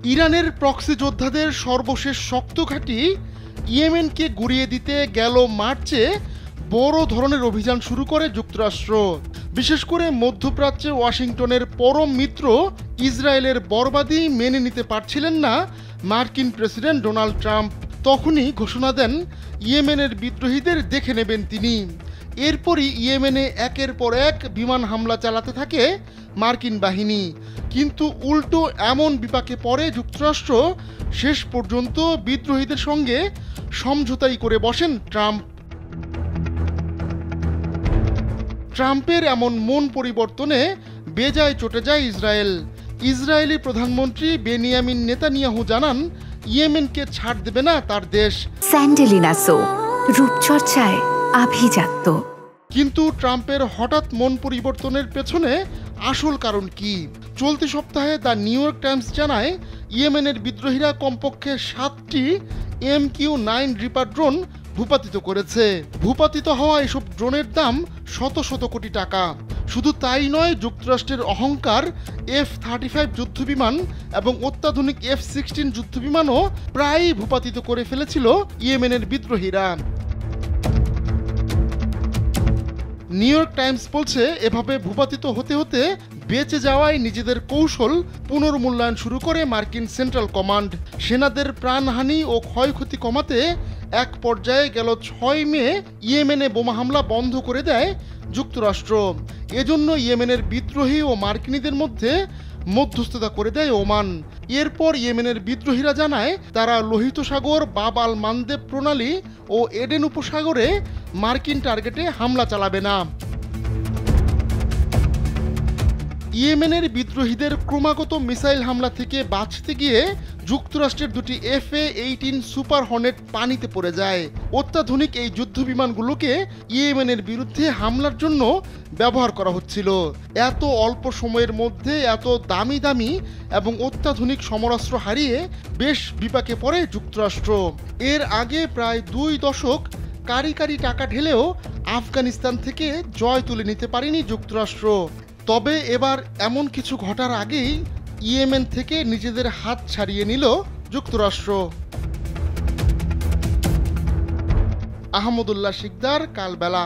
ইরানের প্রক্সি যোদ্ধাদের সর্বশেষ শক্ত ঘাঁটি ইয়েমেনকে গুঁড়িয়ে দিতে গেল মার্চে বড় ধরনের অভিযান শুরু করে যুক্তরাষ্ট্র। বিশেষ করে মধ্যপ্রাচ্যে ওয়াশিংটনের পরম মিত্র ইসরায়েলের বরবাদি মেনে নিতে পারছিলেন না মার্কিন প্রেসিডেন্ট ডোনাল্ড ট্রাম্প। তখনই ঘোষণা দেন ইয়েমেনের বিদ্রোহীদের দেখে নেবেন তিনি। এরপরই ইয়েমেনে একের পর এক বিমান হামলা চালাতে থাকে মার্কিন বাহিনী। কিন্তু উল্টো এমন বিপাকে পড়ে যুক্তরাষ্ট্র, শেষ পর্যন্ত বিদ্রোহীদের সঙ্গে সমঝোতাই করে বসেন ট্রাম্প। ট্রাম্পের এমন মন পরিবর্তনে বেজায় চটে যায় ইসরায়েল। ইসরায়েলি প্রধানমন্ত্রী বেনিয়ামিন নেতানিয়াহু জানান, ইয়েমেনকে ছাড় দেবে না তার দেশ। স্যান্ডেলিনা সো, রূপচর্চায় আভিজাত্য। কিন্তু ট্রাম্পের হঠাৎ মন পরিবর্তনের পেছনে আসল কারণ কি? চলতি সপ্তাহে দ্য নিউ ইয়র্ক টাইমস জানায়, ইয়েমেনের বিদ্রোহীরা কমপক্ষে 7টি MQ-9 রিপার ড্রোন ভূপাতিত করেছে। ভূপাতিত হওয়া এসব ড্রোনের দাম শত শত কোটি টাকা। শুধু তাই নয়, যুক্তরাষ্ট্রের অহংকার F-35 যুদ্ধবিমান এবং অত্যাধুনিক F-16 যুদ্ধবিমানও প্রায়ই ভূপাতিত করে ফেলেছিল ইয়েমেনের বিদ্রোহীরা। নিউ ইয়র্ক টাইমস বলছে, এভাবে ভূপাতিত হতে হতে বেঁচে যাওয়ায় নিজেদের কৌশল পুনর্মূল্যায়ন শুরু করে মার্কিন সেন্ট্রাল কমান্ড। সেনাদের প্রাণহানি ও ক্ষয়ক্ষতি কমাতে এক পর্যায়ে গেল 6 মে ইয়েমেনে বোমা হামলা বন্ধ করে দেয় যুক্তরাষ্ট্র। এজন্য ইয়েমেনের বিদ্রোহী ও মার্কিনীদের মধ্যে মধ্যস্থতা করে দেয় ওমান। এরপর ইয়েমেনের বিদ্রোহীরা জানায়, তারা লোহিত সাগর, বাব আল মানদেব প্রণালী ও এডেন উপসাগরে মার্কিন টার্গেটে হামলা চালাবে না। ইয়েমেনের বিদ্রোহীদের ক্রমাগত মিসাইল হামলা থেকে বাঁচতে গিয়ে যুক্তরাষ্ট্রের দুটি FA-18 সুপার হর্নেট পানিতে পড়ে যায়। অত্যাধুনিক এই যুদ্ধবিমানগুলোকে ইয়েমেনের বিরুদ্ধে হামলার জন্য ব্যবহার করা হচ্ছিল। এত অল্প সময়ের মধ্যে এত দামি দামি এবং অত্যাধুনিক সমরাস্ত্র হারিয়ে বেশ বিপাকে পড়ে যুক্তরাষ্ট্র। এর আগে প্রায় 2 দশক কারি কারি টাকা ঢেলেও আফগানিস্তান থেকে জয় তুলে নিতে পারেনি যুক্তরাষ্ট্র। তবে এবার এমন কিছু ঘটার আগেই ইয়েমেন থেকে নিজেদের হাত ছাড়িয়ে নিল যুক্তরাষ্ট্র। আহমদুল্লাহ শিকদার, কালবেলা।